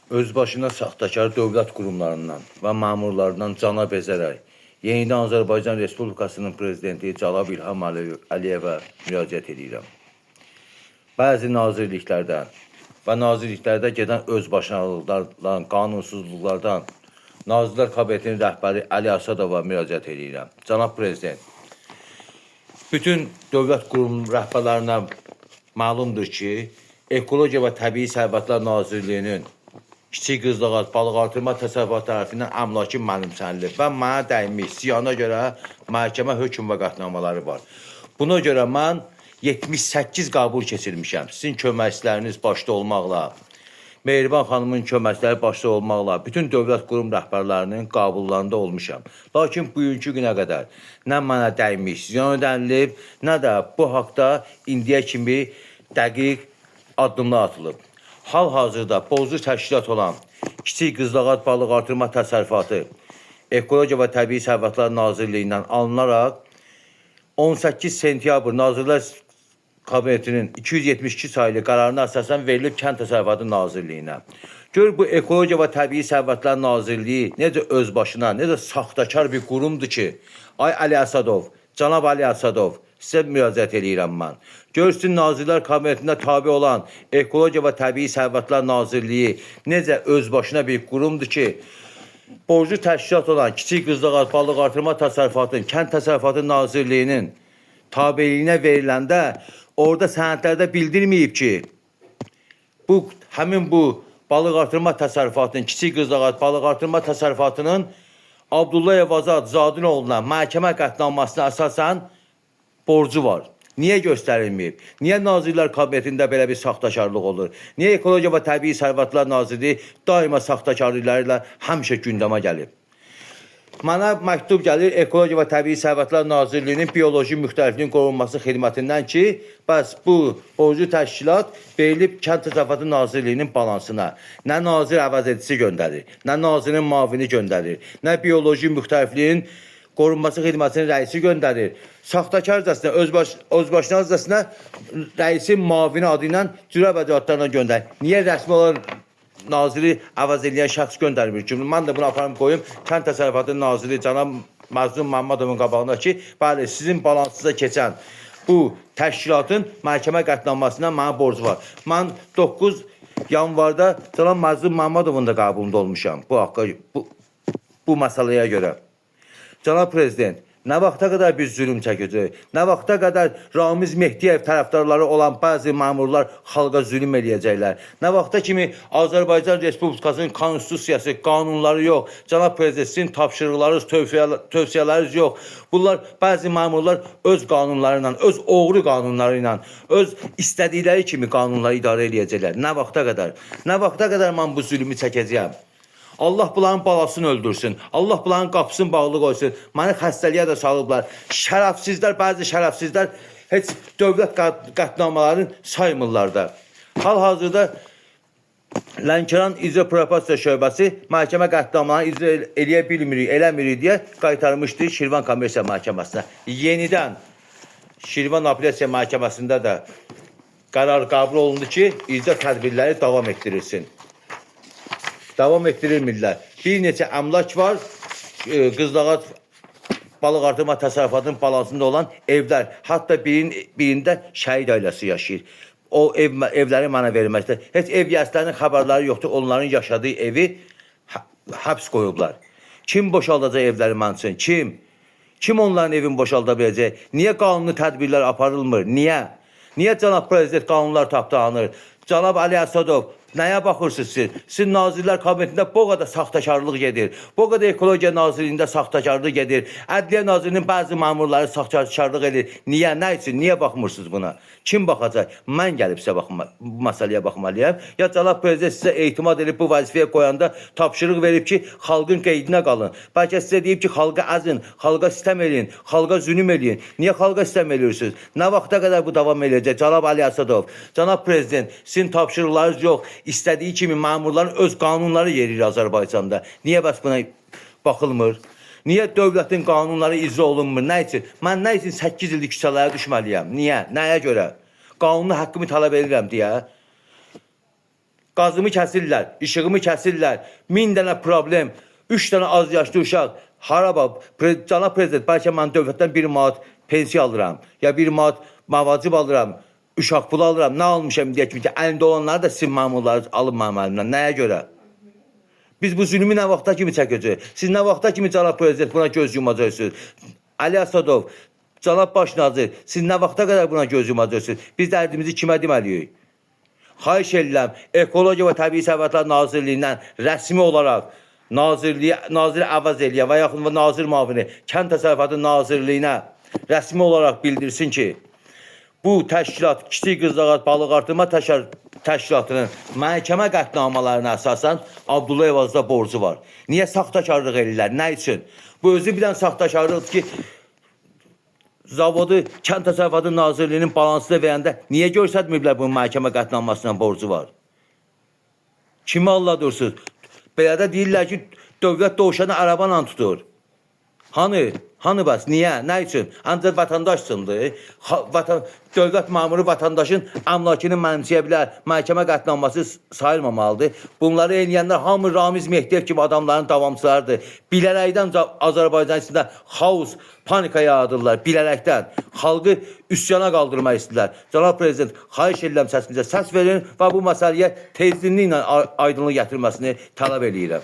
Özbaşına saxtakar dövlət qurumlarından və məmurlarından cana bezərək yenidən Azərbaycan Respublikasının prezidenti Cəlal İlham Əliyevə müraciət edirəm. Bəzi nazirliklərdən və nazirliklərdə gedən özbaşınalıqlardan, qanunsuzluqlardan Nazirlər Kabinetinin rəhbəri Əli Asadova müraciət edirəm. Cənab Prezident, bütün dövlət qurum rəhbərlərinə məlumdur ki, Ekologiya və Təbii Sərvətlər Nazirliyinin Kiçik Qızılağac Balıqartırma Təsərrüfatı tərəfindən əmlakı mənimsənilib və mənə dəymiş ziyana görə məhkəmə hökm və qətnamaları var. Buna görə mən 78 qəbul keçirmişəm. Sizin köməkçiləriniz başda olmaqla, Mehriban xanımın köməkçiləri başda olmaqla bütün dövlət qurum rəhbərlərinin qəbullarında olmuşam. Lakin bugünkü günə qədər nə mənə dəymiş ziyan ödənilib, nə də bu haqda indiyə kimi dəqiq addımlar atılıb. Hal-hazırda borclu təşkilat olan Kiçik Qızılağac Balıqartırma Təsərrüfatı Ekologiya və Təbii Sərvətlər Nazirliyindən alınaraq 18 sentyabr Nazirlər Kabinetinin 272 sayılı qərarına əsasən verilib Kənd Təsərrüfatı Nazirliyinə. Gör bu Ekologiya və Təbii Sərvətlər Nazirliyi necə özbaşına, necə saxtakar bir qurumdur ki, ay Əli Asadov, Cənab Əli Asadov, sizə müraciət edirəm mən. Görsün Nazirlər Kabinetində tabi olan Ekologiya və Təbii Sərvətlər Nazirliyi necə özbaşına bir qurumdur ki, borclu təşkilat olan Kiçik Qızılağac Balıqartırma Təsərrüfatının Kənd Təsərrüfatı Nazirliyinin tabeliyinə veriləndə orada sənədlərdə bildirməyib ki, həmin bu balıqartırma təsərrüfatının Kiçik Qızılağac Balıqartırma Təsərrüfatının Abdullayev Azad Zadinoğlu'na məhkəmə qətnamasına əsasən borcu var. Niyə göstərilməyib? Niyə Nazirlər Kabinetində belə bir saxtakarlıq olur? Niyə Ekologiya və Təbii Sərvətlər Nazirliyi daima saxtakarlıqlarıyla həmişə gündəmə gəlib? Mənə məktub gəlir Ekologiya və Təbii Sərvətlər Nazirliyinin Bioloji Müxtəlifliyin Qorunması Xidmətindən ki, bəs bu borclu təşkilat verilib Kənd Təsərrüfatı Nazirliyinin balansına. Nə nazir əvəzedicisi göndərir, nə nazirin mavini göndərir, nə Bioloji Müxtəlifliyin Qorunması Xidmətinin rəisi göndərir. Saxtakarcasına, özbaşınacasına rəisin mavini adı ilə cürə vəcahatlarına göndərir. Niyə rəsmi olaraq naziri əvəz edən şəxs göndərmir ki, mən də bunu aparım qoyum, Kənd Təsərrüfatı Naziri Cənab Məzlum Məmmədovun qabağında ki, bəli, sizin balansınıza keçən bu təşkilatın məhkəmə qətnamasına mənə borcu var. Mən 9 yanvarda Cənab Məzlum Məmmədovun da qəbulunda olmuşam bu məsələyə görə. Cənab Prezident, nə vaxta qədər biz zülüm çəkəcək? Nə vaxta qədər Ramiz Mehdiyev tərəfdarları olan bəzi məmurlar xalqa zülüm eləyəcəklər? Nə vaxta kimi Azərbaycan Respublikasının konstitusiyası, qanunları yox, Cənab Prezident, sizin tapşırıqlarınız, tövsiyələriniz yox. Bunlar bəzi məmurlar öz qanunları ilə, öz oğru qanunları ilə, öz istədikləri kimi qanunları idarə eləyəcəklər. Nə vaxta qədər? Nə vaxta qədər mən bu zülümü çəkəcəyəm? Allah bunların balasını öldürsün. Allah bunların qapısını bağlı qoysun. Məni xəstəliyə də salıblar. Şərəfsizlər, bəzi şərəfsizlər heç dövlət qətnamalarını saymırlar da. Hal-hazırda Lənkəran İcra Prokurorluq Şöbəsi məhkəmə qətnamalarını icra eləyə bilmirik, eləmirik deyə qaytarmışdı Şirvan Kommersiya Məhkəməsinə. Yenidən Şirvan Apellyasiya Məhkəməsində də qərar qəbul olundu ki, icra tədbirləri davam etdirilsin. Davam etdirilmirlər. Bir neçə əmlak var, Qızılağac Balıqartırma Təsərrüfatının balansında olan evlər. Hətta birində şəhid ailəsi yaşayır. O evləri mənə verməkdə. Heç ev yəslərinin xəbərləri yoxdur, onların yaşadığı evi həbs qoyublar. Kim boşaldacaq evləri mən üçün? Kim? Kim onların evini boşalda biləcək? Niyə qanuni tədbirlər aparılmır? Niyə? Niyə Cənab Prezident qanunlar tapdanır? Cənab Əli Asadov, nəyə baxırsınız siz? Sizin Nazirlər Kabinetində bu qədər saxtakarlıq gedir. Bu qədər Ekologiya Nazirliyində saxtakarlıq gedir. Ədliyyə Nazirinin bəzi məmurları saxtakarlıq edir. Niyə? Nə üçün? Niyə baxmırsınız buna? Kim baxacaq? Mən gəlib sizə bu məsələyə baxmalıyam. Ya Cənab Prezident sizə etimad edib bu vəzifəyə qoyanda tapşırıq verib ki, xalqın qeydinə qalın. Bəlkə sizə deyib ki, xalqa əzin, xalqa sistəm eləyin, xalqa zülüm eləyin. Niyə xalqa sistəm eləyirsiniz? Nə vaxta qədər bu davam eləyəcək? Cənab Əli Asadov, Cənab Prezident, sizin tapşırıqlarınız yox. İstədiyi kimi məmurların öz qanunları yerir Azərbaycanda. Niyə bəs buna baxılmır? Niyə dövlətin qanunları icra olunmur? Nə üçün? Mən nə üçün 8 illik küçələrə düşməliyəm? Niyə? Nəyə görə? Qanuni haqqımı tələb edirəm deyə. qazımı kəsirlər, işığımı kəsirlər, 1000 dənə problem, 3 dənə az yaşlı uşaq, haraba, cənab prezident, bəlkə mən dövlətdən 1 manat pensiya alıram, ya 1 manat mavacib alıram, uşaq pulu alıram, nə almışam deyək ki, əlində olanları da sizin məmurları alın mənim əlimdən, nəyə görə? Biz bu zülmü nə vaxta kimi çəkəcəyik? Siz nə vaxta kimi cənab prezident buna göz yumacaqsınız? Ali Asadov, cənab baş nazir, siz nə vaxta qədər buna göz yumacaqsınız? Biz dərdimizi kimə deməliyik? Xahiş edirəm, Ekologiya və Təbii Sərvətlər Nazirliyindən rəsmi olaraq nazir əvəz eləyə və yaxud nazir müavini Kənd Təsərrüfatı Nazirliyinə rəsmi olaraq bildirsin ki, bu təşkilat Kiçik Qızılağac Balıq Artırma Təşkilatının məhkəmə qətnamalarına əsasən Abdullayev Azada borcu var. Niyə saxtakarlıq edirlər? Nə üçün? Bu özü bir dənə saxtakarlıqdır ki, zavodu Kənd Təsərrüfatı Nazirliyinin balansını verəndə niyə göstərməyiblər bunun məhkəmə qətnamasına borcu var? Kimi alladırsınız? Belə də deyirlər ki, dövlət dovşanı arabanla tutur. Hanı bəs? Niyə? Nə üçün? Ancaq vətəndaşsındır. Dövlət məmuru vətəndaşın əmlakını mənimsəyə bilər, məhkəmə qətnamması sayılmamalıdır. Bunları eləyənlər hamı Ramiz Mehdiyev kimi adamların davamçılarıdır. Bilərəkdən Azərbaycan içində xaos, panika yaradırlar. Bilərəkdən. Xalqı üsyana qaldırmaq istəyirlər. Cənab Prezident, xahiş edirəm səsinizə səs verin və bu məsələyə tezliklə aydınlıq gətirməsini tələb edirəm.